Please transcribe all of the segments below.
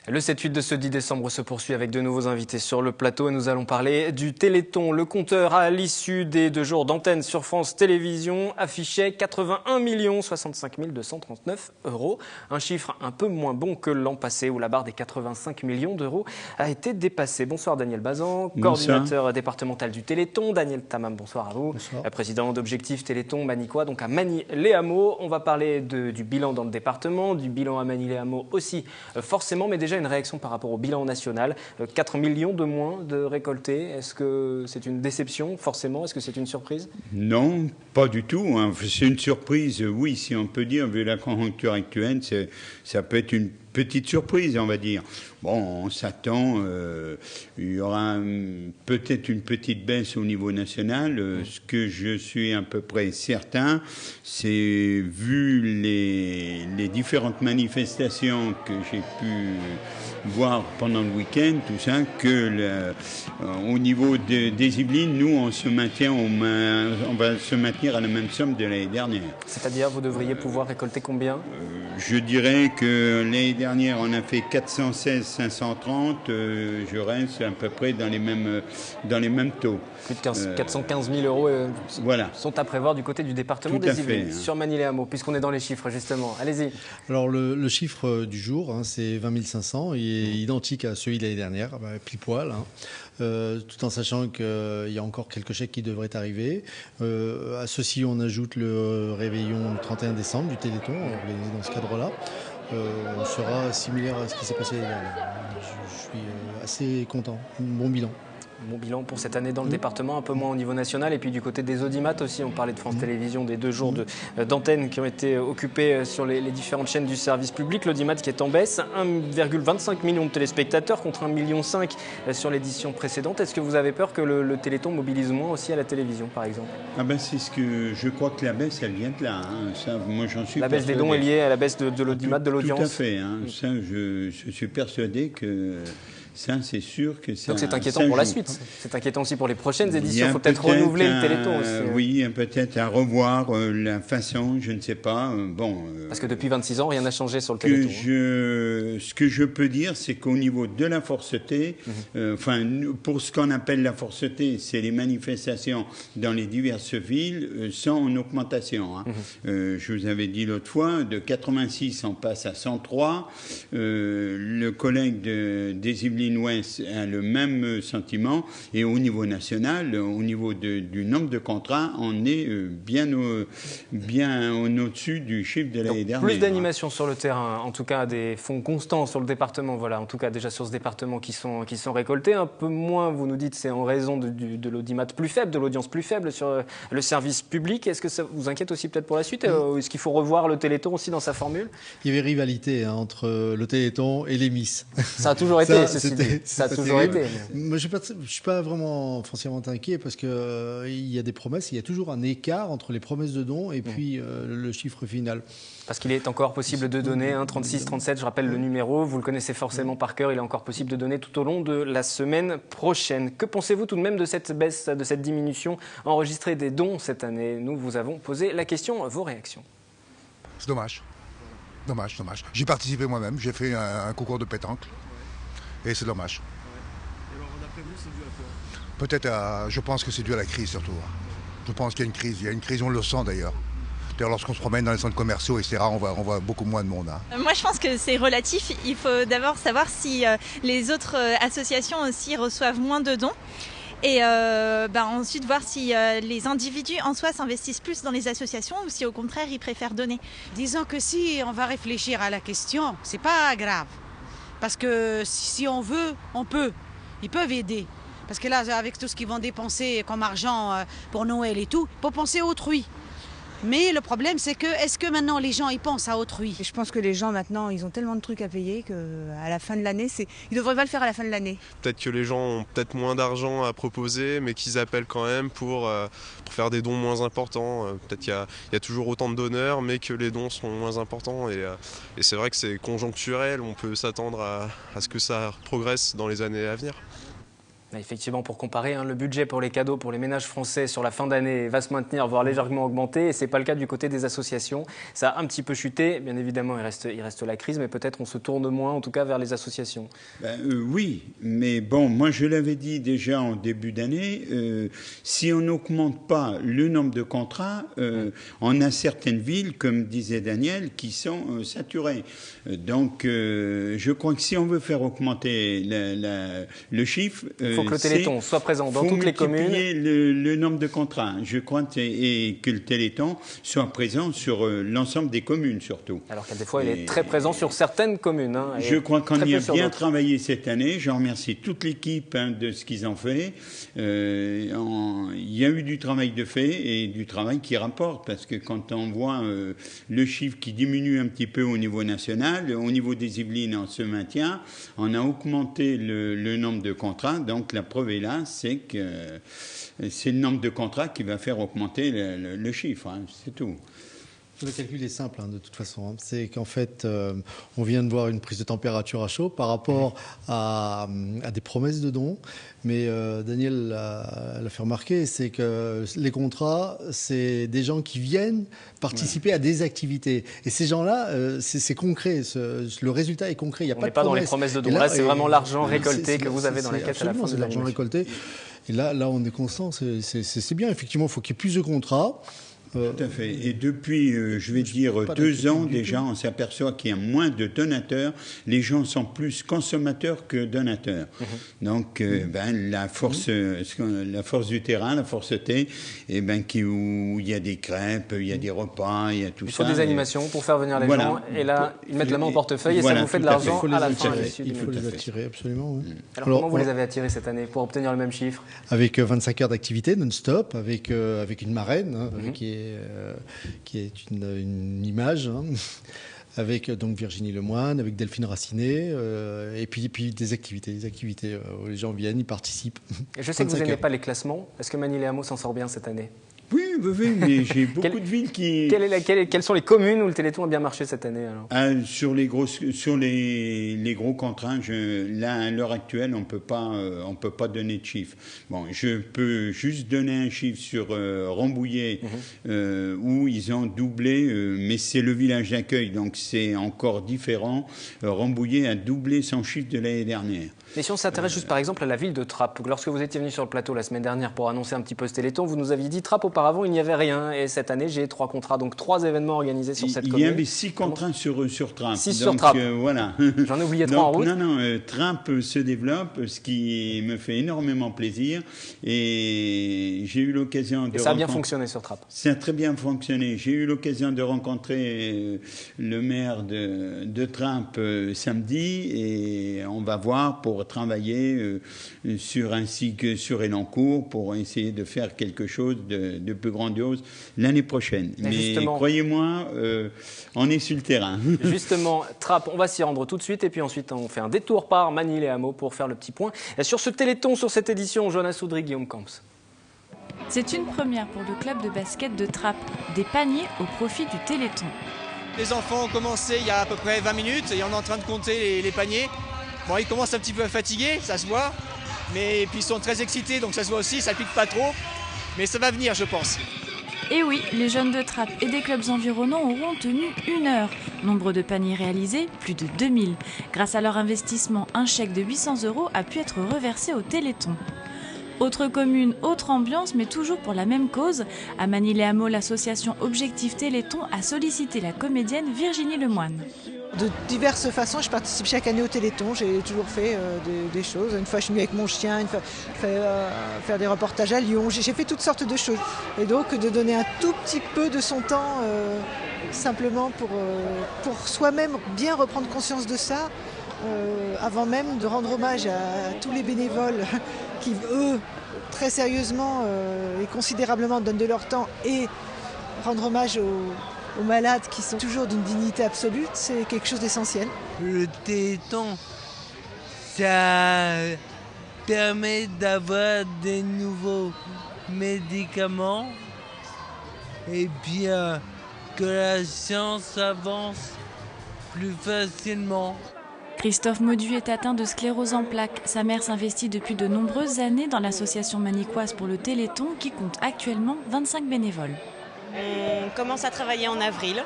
Le 7-8 de ce 10 décembre se poursuit avec de nouveaux invités sur le plateau et nous allons parler du Téléthon. Le compteur à l'issue des 2 jours d'antenne sur France Télévisions affichait 81 65 239 €. Un chiffre un peu moins bon que l'an passé où la barre des 85 millions d'euros a été dépassée. Bonsoir Daniel Bazan, coordinateur départemental du Téléthon. Daniel Tamam, bonsoir à vous. Bonsoir. Président d'Objectif Téléthon Magny-Coix, donc à Magny-les-Hameaux. On va parler du bilan dans le département, du bilan à Magny-les-Hameaux aussi forcément, mais déjà une réaction par rapport au bilan national. 4 millions de moins de récoltés. Est-ce que c'est une déception, forcément? Est-ce que c'est une surprise? Non, pas du tout. C'est une surprise, oui, si on peut dire, vu la conjoncture actuelle, ça peut être une petite surprise, on va dire. Bon, on s'attend, il y aura peut-être une petite baisse au niveau national. Ce que je suis à peu près certain, c'est, vu les différentes manifestations que j'ai pu voir pendant le week-end, tout ça, que au niveau des Yvelines, nous, on va se maintenir à la même somme de l'année dernière. C'est-à-dire, vous devriez pouvoir récolter combien? Je dirais que l'année dernière, on a fait 416 530. Je reste à peu près dans les mêmes taux. Plus de 415 000 € voilà. sont à prévoir du côté du département des Yvelines, sur Magny-les-Hameaux, puisqu'on est dans les chiffres, justement. Allez-y. Alors, le chiffre du jour, c'est 20 500. Il est identique à celui de l'année dernière, pile poil. Tout en sachant qu'il y a encore quelques chèques qui devraient arriver. À ceci, on ajoute le réveillon le 31 décembre du Téléthon, organisé dans ce cadre-là. On sera similaire à ce qui s'est passé l'année dernière. Je suis assez content. Bon bilan. Bon bilan pour cette année dans le département, un peu moins au niveau national. Et puis du côté des audimat aussi, on parlait de France Télévisions, des 2 jours d'antenne qui ont été occupés sur les différentes chaînes du service public. L'audimat qui est en baisse, 1,25 million de téléspectateurs contre 1,5 million sur l'édition précédente. Est-ce que vous avez peur que le Téléthon mobilise moins aussi à la télévision, par exemple? C'est ce que je crois que la baisse, elle vient de là. Ça, moi, j'en suis la baisse persuadé. des dons est liée à la baisse de l'audimat, de l'audience. Tout à fait. Ça, je suis persuadé que... Ça, c'est sûr que ça. Donc c'est inquiétant pour la suite. C'est inquiétant aussi pour les prochaines éditions. Il faut peut-être renouveler le Téléthon aussi. Oui, peut-être à revoir la façon, je ne sais pas. Parce que depuis 26 ans, rien n'a changé sur le Téléthon. Ce que je peux dire, c'est qu'au niveau de la forceté, pour ce qu'on appelle la forceté, c'est les manifestations dans les diverses villes sont en augmentation. Je vous avais dit l'autre fois, de 86, on passe à 103. Le collègue des Yvelines Ouest a le même sentiment, et au niveau national, au niveau du nombre de contrats, on est bien au-dessus du chiffre de l'année dernière. Plus d'animation sur le terrain, en tout cas des fonds constants sur le département, voilà, en tout cas déjà sur ce département qui sont récoltés, un peu moins, vous nous dites, c'est en raison de l'audimat plus faible, de l'audience plus faible sur le service public. Est-ce que ça vous inquiète aussi peut-être pour la suite? Est-ce qu'il faut revoir le Téléthon aussi dans sa formule? Il y avait rivalité entre le Téléthon et les Miss. Ça a toujours été, ça a toujours été. Moi, je ne suis pas vraiment foncièrement inquiet parce qu'il y a des promesses, il y a toujours un écart entre les promesses de dons et puis le chiffre final. Parce qu'il est encore possible de donner, 36, 37, je rappelle le numéro, vous le connaissez forcément par cœur, il est encore possible de donner tout au long de la semaine prochaine. Que pensez-vous tout de même de cette baisse, de cette diminution enregistrée des dons cette année? Nous vous avons posé la question, vos réactions. C'est dommage. Dommage. J'ai participé moi-même, j'ai fait un concours de pétanque. Et c'est dommage. Et alors, d'après vous, c'est dû à quoi? Peut-être je pense que c'est dû à la crise surtout. Je pense qu'il y a une crise. Il y a une crise, on le sent d'ailleurs. D'ailleurs, lorsqu'on se promène dans les centres commerciaux, etc., on voit beaucoup moins de monde. Moi, je pense que c'est relatif. Il faut d'abord savoir si les autres associations aussi reçoivent moins de dons. Et ensuite voir si les individus en soi s'investissent plus dans les associations ou si au contraire ils préfèrent donner. Disons que si on va réfléchir à la question, c'est pas grave. Parce que si on veut, on peut. Ils peuvent aider. Parce que là, avec tout ce qu'ils vont dépenser comme argent pour Noël et tout, il faut penser à autrui. Mais le problème, c'est que, est-ce que maintenant les gens ils pensent à autrui? Je pense que les gens maintenant, ils ont tellement de trucs à payer qu'à la fin de l'année, ils devraient pas le faire à la fin de l'année. Peut-être que les gens ont peut-être moins d'argent à proposer, mais qu'ils appellent quand même pour faire des dons moins importants. Peut-être qu'il y a toujours autant de donneurs, mais que les dons sont moins importants. Et c'est vrai que c'est conjoncturel, on peut s'attendre à ce que ça progresse dans les années à venir. Effectivement, pour comparer, le budget pour les cadeaux pour les ménages français sur la fin d'année va se maintenir, voire légèrement augmenter. Et ce n'est pas le cas du côté des associations. Ça a un petit peu chuté. Bien évidemment, il reste la crise, mais peut-être on se tourne moins, en tout cas, vers les associations. Oui, mais bon, moi je l'avais dit déjà en début d'année, si on n'augmente pas le nombre de contrats, on a certaines villes, comme disait Daniel, qui sont saturées. Donc, je crois que si on veut faire augmenter le chiffre... Il faut que le Téléthon soit présent dans toutes les communes. Le nombre de contrats, je crois, et que le Téléthon soit présent sur l'ensemble des communes surtout. Alors qu'à des fois, il est très présent sur certaines communes. Je crois qu'on y a bien travaillé cette année. Je remercie toute l'équipe de ce qu'ils ont fait. Il y a eu du travail de fait et du travail qui rapporte, parce que quand on voit le chiffre qui diminue un petit peu au niveau national, au niveau des Yvelines, on se maintient. On a augmenté le nombre de contrats. Donc la preuve est là, c'est que c'est le nombre de contrats qui va faire augmenter le chiffre, c'est tout. Le calcul est simple de toute façon. C'est qu'en fait, on vient de voir une prise de température à chaud par rapport à des promesses de dons. Mais Daniel l'a fait remarquer, c'est que les contrats, c'est des gens qui viennent participer à des activités. Et ces gens-là, c'est concret. Le résultat est concret. Il n'y a pas de promesse. On n'est pas dans les promesses de dons. Là, c'est vraiment l'argent récolté que vous avez dans la caisse à la fin de l'année. C'est l'argent récolté. Et là, on est constant. C'est bien. Effectivement, il faut qu'il y ait plus de contrats. Tout à fait. Et depuis, je vais dire, 2 ans déjà, on s'aperçoit qu'il y a moins de donateurs. Les gens sont plus consommateurs que donateurs. Donc, la force du terrain, la force T, où il y a des crêpes, il y a des repas, il y a tout ça. Il faut des animations pour faire venir les gens. Et là, ils mettent la main au portefeuille et ça vous fait de l'argent à la fin. Il faut les attirer, absolument. Alors, comment vous les avez attirés cette année pour obtenir le même chiffre? Avec 25 heures d'activité non-stop, avec une marraine qui est une image, avec donc Virginie Lemoine, avec Delphine Racinet, et puis des activités où les gens viennent, ils participent. Et je sais que vous n'aimez pas les classements. Est-ce que Magny-les-Hameaux s'en sort bien cette année? Oui, mais j'ai beaucoup de villes qui... Quelles sont les communes où le Téléthon a bien marché cette année alors? Sur les gros contrats, là, à l'heure actuelle, on peut pas donner de chiffres. Bon, je peux juste donner un chiffre sur Rambouillet, où ils ont doublé, mais c'est le village d'accueil, donc c'est encore différent. Rambouillet a doublé son chiffre de l'année dernière. Mais si on s'intéresse juste par exemple à la ville de Trappes, lorsque vous étiez venu sur le plateau la semaine dernière pour annoncer un petit peu ce Téléthon, vous nous aviez dit Trappes auparavant il n'y avait rien et cette année j'ai 3 contrats, donc 3 événements organisés sur cette commune. Il y avait 6 contrats sur Trappes. 6 sur Trappes. Voilà. J'en ai oublié 3 en route. Non, Trappes se développe, ce qui me fait énormément plaisir et j'ai eu l'occasion de... Et ça a bien fonctionné sur Trappes. Ça a très bien fonctionné. J'ai eu l'occasion de rencontrer le maire de Trappes samedi et on va voir pour travailler ainsi que sur Elancourt pour essayer de faire quelque chose de plus grandiose l'année prochaine. Mais croyez-moi, on est sur le terrain. Justement, Trappes, on va s'y rendre tout de suite et puis ensuite on fait un détour par Magny-les-Hameaux pour faire le petit point. Et sur ce Téléthon, sur cette édition, Jonas Soudry, Guillaume Camps. C'est une première pour le club de basket de Trappes. Des paniers au profit du Téléthon. Les enfants ont commencé il y a à peu près 20 minutes et on est en train de compter les paniers. Bon, ils commencent un petit peu à fatiguer, ça se voit. Mais puis ils sont très excités, donc ça se voit aussi, ça pique pas trop. Mais ça va venir, je pense. Et oui, les jeunes de Trappes et des clubs environnants auront tenu 1 heure. Nombre de paniers réalisés, plus de 2000. Grâce à leur investissement, un chèque de 800 € a pu être reversé au Téléthon. Autre commune, autre ambiance, mais toujours pour la même cause. À Magny-les-Hameaux, l'association Objectif Téléthon a sollicité la comédienne Virginie Lemoine. De diverses façons, je participe chaque année au Téléthon, j'ai toujours fait des choses. Une fois je suis venue avec mon chien, une fois faire des reportages à Lyon, j'ai fait toutes sortes de choses. Et donc de donner un tout petit peu de son temps simplement pour soi-même bien reprendre conscience de ça, avant même de rendre hommage à tous les bénévoles qui, eux, très sérieusement et considérablement donnent de leur temps et rendre hommage aux malades qui sont toujours d'une dignité absolue, c'est quelque chose d'essentiel. Le Téléthon, ça permet d'avoir des nouveaux médicaments et bien que la science avance plus facilement. Christophe Maudu est atteint de sclérose en plaques. Sa mère s'investit depuis de nombreuses années dans l'association manicoise pour le Téléthon qui compte actuellement 25 bénévoles. On commence à travailler en avril.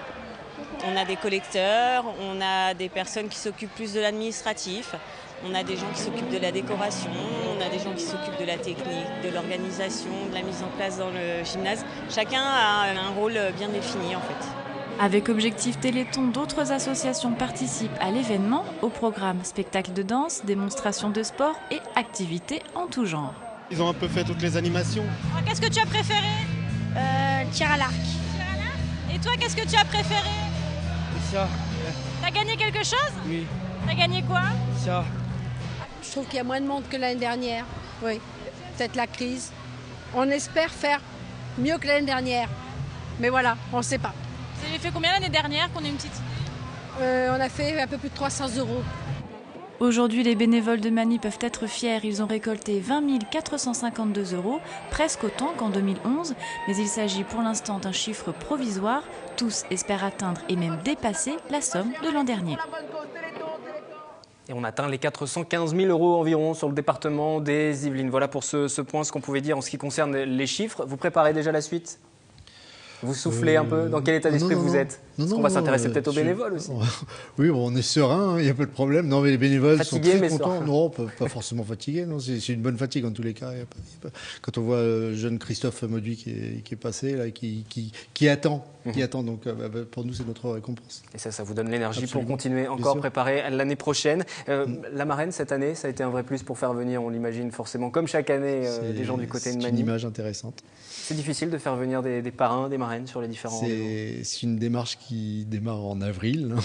On a des collecteurs, on a des personnes qui s'occupent plus de l'administratif, on a des gens qui s'occupent de la décoration, on a des gens qui s'occupent de la technique, de l'organisation, de la mise en place dans le gymnase. Chacun a un rôle bien défini en fait. Avec Objectif Téléthon, d'autres associations participent à l'événement, au programme spectacle de danse, démonstration de sport et activités en tout genre. Ils ont un peu fait toutes les animations. Qu'est-ce que tu as préféré? Tir à l'arc. Et toi, qu'est-ce que tu as préféré? Ça. T'as gagné quelque chose? Oui. T'as gagné quoi? Ça. Je trouve qu'il y a moins de monde que l'année dernière. Oui. Peut-être la crise. On espère faire mieux que l'année dernière. Mais voilà, on ne sait pas. Vous avez fait combien l'année dernière, qu'on ait une petite idée? On a fait un peu plus de 300 €. Aujourd'hui, les bénévoles de Mani peuvent être fiers. Ils ont récolté 20 452 €, presque autant qu'en 2011. Mais il s'agit pour l'instant d'un chiffre provisoire. Tous espèrent atteindre et même dépasser la somme de l'an dernier. Et on atteint les 415 000 € environ sur le département des Yvelines. Voilà pour ce point, ce qu'on pouvait dire en ce qui concerne les chiffres. Vous préparez déjà la suite ? Vous soufflez un peu? Dans quel état d'esprit vous êtes? Parce qu'on va s'intéresser peut-être aux bénévoles aussi. Oui, bon, on est serein, il n'y a pas de problème. Non, mais les bénévoles fatigués, sont très mais contents. serein. Non, pas forcément fatigués. Non, c'est une bonne fatigue en tous les cas. Quand on voit le jeune Christophe Maudu qui est passé, là, qui attend. Donc pour nous, c'est notre récompense. Et ça vous donne l'énergie pour Absolument. continuer encore, préparer l'année prochaine. La marraine, cette année, ça a été un vrai plus pour faire venir, on l'imagine forcément, comme chaque année, des gens du côté de Mani. C'est une image intéressante. C'est difficile de faire venir des parrains, des marraines sur les différents rendez-vous. C'est une démarche qui démarre en avril.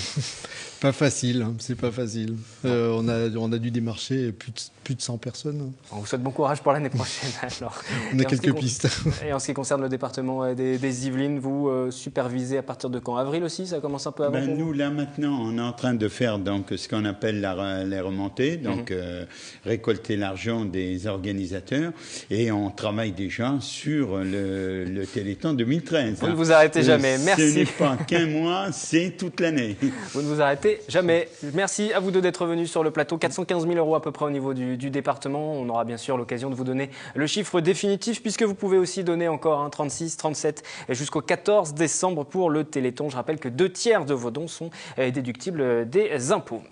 Pas facile, c'est pas facile. On a dû démarcher plus de 100 personnes. On vous souhaite bon courage pour l'année prochaine. Alors. On a quelques pistes. Et en ce qui concerne le département des Yvelines, vous supervisez à partir de quand? Avril aussi? Ça commence un peu avant? Nous, là, maintenant, on est en train de faire donc, ce qu'on appelle les remontées, donc récolter l'argent des organisateurs. Et on travaille déjà sur le Téléthon 2013. Vous ne vous arrêtez jamais. Merci. Ce n'est pas qu'un mois, c'est toute l'année. Vous ne vous arrêtez jamais. Merci à vous deux d'être venus sur le plateau. 415 000 € à peu près au niveau du département. On aura bien sûr l'occasion de vous donner le chiffre définitif puisque vous pouvez aussi donner encore 36, 37 et jusqu'au 14 décembre pour le Téléthon. Je rappelle que 2 tiers de vos dons sont déductibles des impôts.